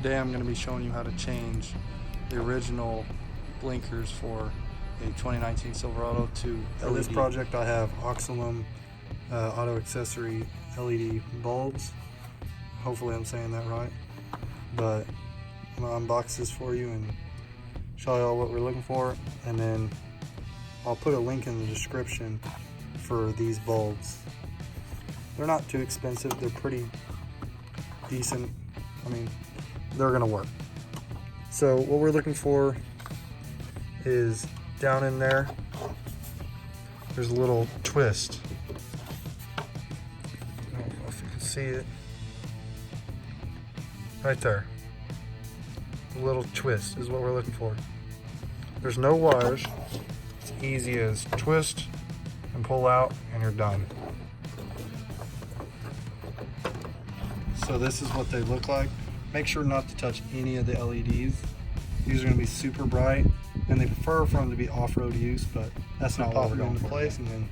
Today I'm going to be showing you how to change the original blinkers for a 2019 Silverado to LED. For this project I have OXILAM auto accessory LED bulbs. Hopefully I'm saying that right. But I'm going to unbox this for you and show y'all what we're looking for, and then I'll put a link in the description for these bulbs. They're not too expensive, they're pretty decent. I mean, they're gonna work. So what we're looking for is down in there, there's a little twist. I don't know if you can see it. Right there. A little twist is what we're looking for. There's no wires. It's easy as twist and pull out and you're done. So this is what they look like. Make sure not to touch any of the LEDs. These are going to be super bright, and they prefer for them to be off-road use, but that's not what we're going to place, and then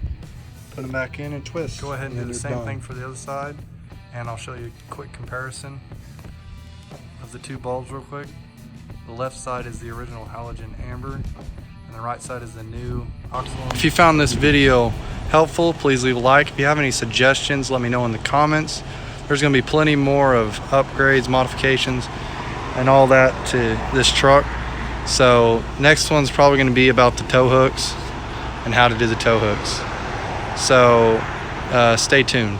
put them back in and twist. Go ahead and do the same thing for the other side, and I'll show you a quick comparison of the two bulbs real quick. The left side is the original halogen amber, and the right side is the new OXILAM. If you found this video helpful, please leave a like. If you have any suggestions, let me know in the comments. There's going to be plenty more of upgrades, modifications, and all that to this truck. So next one's probably going to be about the tow hooks and how to do the tow hooks. So stay tuned.